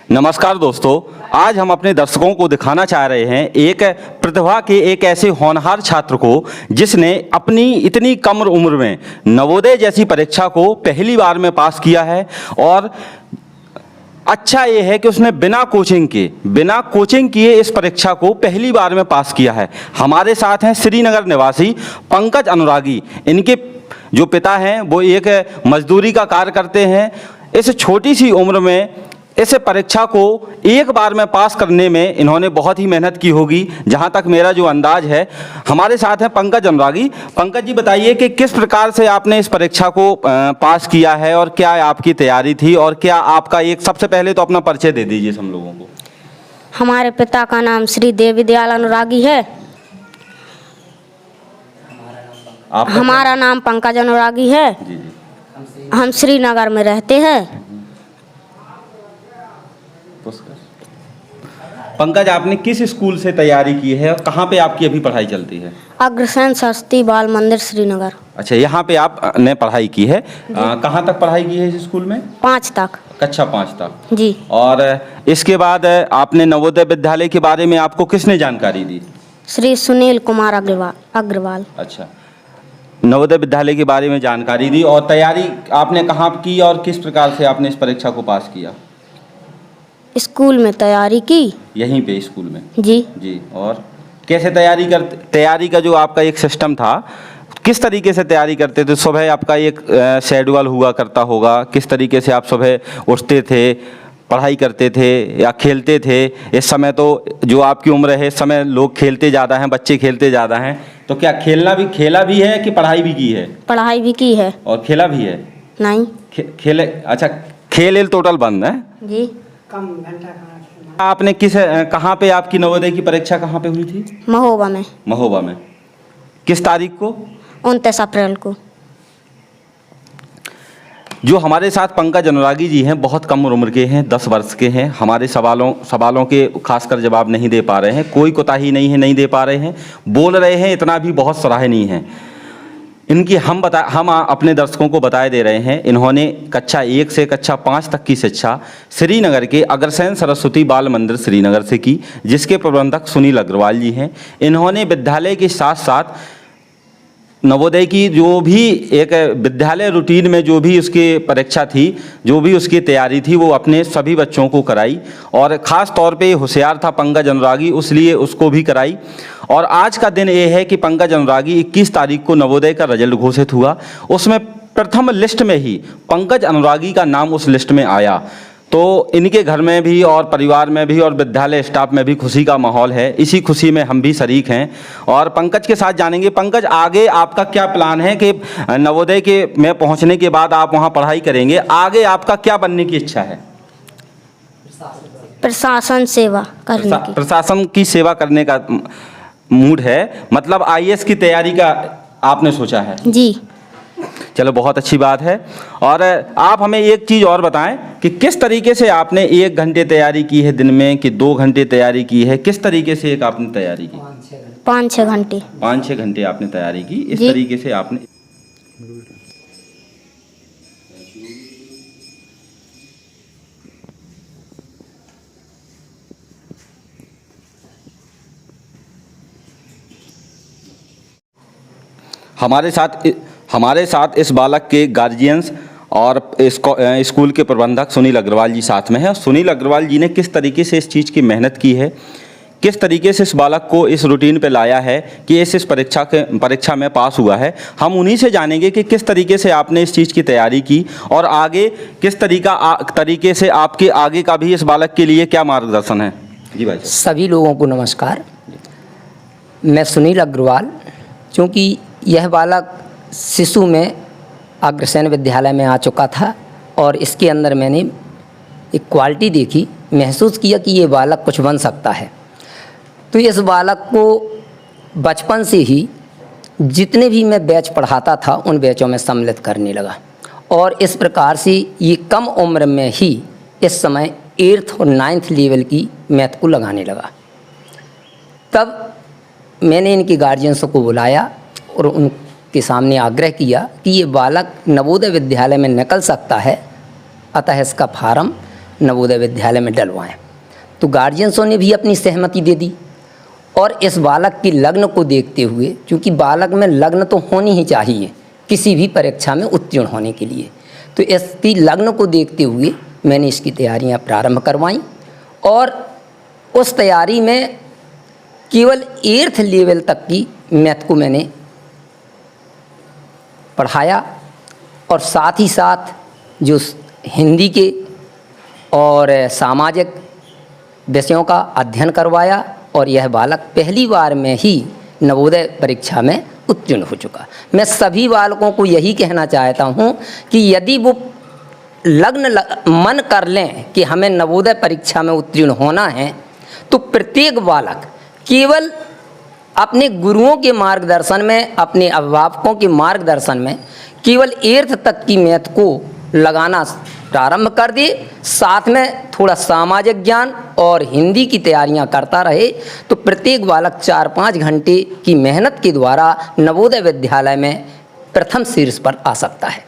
नमस्कार दोस्तों, आज हम अपने दर्शकों को दिखाना चाह रहे हैं एक प्रतिभा के एक ऐसे होनहार छात्र को जिसने अपनी इतनी कम उम्र में नवोदय जैसी परीक्षा को पहली बार में पास किया है। और अच्छा ये है कि उसने बिना कोचिंग किए इस परीक्षा को पहली बार में पास किया है। हमारे साथ हैं श्रीनगर निवासी पंकज अनुरागी। इनके जो पिता हैं वो एक मजदूरी का कार्य करते हैं। इस छोटी सी उम्र में इस परीक्षा को एक बार में पास करने में इन्होंने बहुत ही मेहनत की होगी, जहां तक मेरा जो अंदाज है। हमारे साथ हैं पंकज अनुरागी। पंकज जी, बताइए कि किस प्रकार से आपने इस परीक्षा को पास किया है और क्या आपकी तैयारी थी, और क्या आपका एक सबसे पहले तो अपना परिचय दे दीजिए हम लोगों को। हमारे पिता का नाम श्री देवी दयाल अनुरागी है। हमारा नाम पंकज अनुरागी है। जी जी। हम श्रीनगर में रहते हैं। पंकज, आपने किस स्कूल से तैयारी की है और कहाँ पे आपकी अभी पढ़ाई चलती है? अग्रसेन सरस्वती बाल मंदिर श्रीनगर। अच्छा, यहाँ पे आपने पढ़ाई की है। कहाँ तक पढ़ाई की है इस स्कूल में? 5 तक। कक्षा 5 तक जी। और इसके बाद आपने नवोदय विद्यालय के बारे में आपको किसने जानकारी दी? श्री सुनील कुमार अग्रवाल। अच्छा, नवोदय विद्यालय के बारे में जानकारी दी। और तैयारी आपने कहाँ की और किस प्रकार से आपने इस परीक्षा को पास किया? स्कूल में तैयारी की। यहीं पे स्कूल में? जी। और कैसे तैयारी का जो आपका एक सिस्टम था, किस तरीके से तैयारी करते थे? सुबह आपका एक शेड्यूल हुआ करता होगा, किस तरीके से आप सुबह उठते थे, पढ़ाई करते थे या खेलते थे? इस समय तो जो आपकी उम्र है, इस समय लोग खेलते ज़्यादा हैं, बच्चे खेलते ज़्यादा हैं, तो क्या खेला भी है कि पढ़ाई भी की है? पढ़ाई भी की है। और खेला भी है? नहीं। खेले? अच्छा, खेल टोटल बंद है जी। कम घंटा। आपने कहाँ पे आपकी नवोदय की परीक्षा कहाँ पे हुई थी? महोबा में। किस तारीख को? 29 अप्रैल को। जो हमारे साथ पंकज अनुरागी जी हैं, बहुत कम उम्र के हैं, 10 वर्ष के हैं। हमारे सवालों के खासकर जवाब नहीं दे पा रहे हैं, कोई कोताही नहीं दे पा रहे हैं, बोल रहे हैं, इतना भी बहुत सराहनीय है। इनकी हम अपने दर्शकों को बताए दे रहे हैं। इन्होंने कक्षा 1 से कक्षा 5 तक की शिक्षा श्रीनगर के अग्रसेन सरस्वती बाल मंदिर श्रीनगर से की, जिसके प्रबंधक सुनील अग्रवाल जी हैं। इन्होंने विद्यालय के साथ साथ नवोदय की जो भी एक विद्यालय रूटीन में जो भी उसकी परीक्षा थी, जो भी उसकी तैयारी थी, वो अपने सभी बच्चों को कराई। और ख़ास तौर पे होशियार था पंकज अनुरागी, इसलिए उसको भी कराई। और आज का दिन ये है कि पंकज अनुरागी 21 तारीख को नवोदय का रिजल्ट घोषित हुआ। उसमें प्रथम लिस्ट में ही पंकज अनुरागी का नाम उस लिस्ट में आया। तो इनके घर में भी और परिवार में भी और विद्यालय स्टाफ में भी खुशी का माहौल है। इसी खुशी में हम भी शरीक हैं और पंकज के साथ जानेंगे। पंकज, आगे आपका क्या प्लान है कि नवोदय के में पहुंचने के बाद आप वहां पढ़ाई करेंगे, आगे आपका क्या बनने की इच्छा है? प्रशासन सेवा करने की। प्रशासन की सेवा करने का मूड है, मतलब IAS की तैयारी का आपने सोचा है? जी। चलो, बहुत अच्छी बात है। और आप हमें एक चीज़ और बताएं कि किस तरीके से आपने 1 घंटे तैयारी की है दिन में, कि 2 घंटे तैयारी की है? किस तरीके से एक आपने तैयारी की? 5-6 घंटे। 5-6 घंटे आपने तैयारी की। इस तरीके से आपने हमारे साथ इस बालक के गार्जियंस और स्कूल के प्रबंधक सुनील अग्रवाल जी साथ में हैं। सुनील अग्रवाल जी ने किस तरीके से इस चीज़ की मेहनत की है, किस तरीके से इस बालक को इस रूटीन पे लाया है कि इस परीक्षा में पास हुआ है, हम उन्हीं से जानेंगे कि किस तरीके से आपने इस चीज़ की तैयारी की और आगे किस तरीके से आपके आगे का भी इस बालक के लिए क्या मार्गदर्शन है। जी भाई। सभी लोगों को नमस्कार। मैं सुनील अग्रवाल, चूँकि यह बालक शिशु में अग्रसेन विद्यालय में आ चुका था और इसके अंदर मैंने एक क्वालिटी देखी, महसूस किया कि ये बालक कुछ बन सकता है। तो इस बालक को बचपन से ही जितने भी मैं बैच पढ़ाता था उन बैचों में सम्मिलित करने लगा और इस प्रकार से ये कम उम्र में ही इस समय 8th और 9th लेवल की मैथ को लगाने लगा। तब मैंने इनके गार्जियंस को बुलाया और उनके सामने आग्रह किया कि ये बालक नवोदय विद्यालय में निकल सकता है, अतः इसका फार्म नवोदय विद्यालय में डलवाएं। तो गार्जियंसों ने भी अपनी सहमति दे दी और इस बालक की लग्न को देखते हुए, क्योंकि बालक में लग्न तो होनी ही चाहिए किसी भी परीक्षा में उत्तीर्ण होने के लिए, तो इसकी लग्न को देखते हुए मैंने इसकी तैयारियां प्रारंभ करवाईं और उस तैयारी में केवल 8th लेवल तक की मैथ को मैंने पढ़ाया और साथ ही साथ जो हिंदी के और सामाजिक विषयों का अध्ययन करवाया और यह बालक पहली बार में ही नवोदय परीक्षा में उत्तीर्ण हो चुका। मैं सभी बालकों को यही कहना चाहता हूँ कि यदि वो मन कर लें कि हमें नवोदय परीक्षा में उत्तीर्ण होना है, तो प्रत्येक बालक केवल अपने गुरुओं के मार्गदर्शन में, अपने अभिभावकों के मार्गदर्शन में केवल 8th तक की मैथ को लगाना प्रारंभ कर दे, साथ में थोड़ा सामाजिक ज्ञान और हिंदी की तैयारियां करता रहे, तो प्रत्येक बालक 4-5 घंटे की मेहनत के द्वारा नवोदय विद्यालय में प्रथम शीर्ष पर आ सकता है।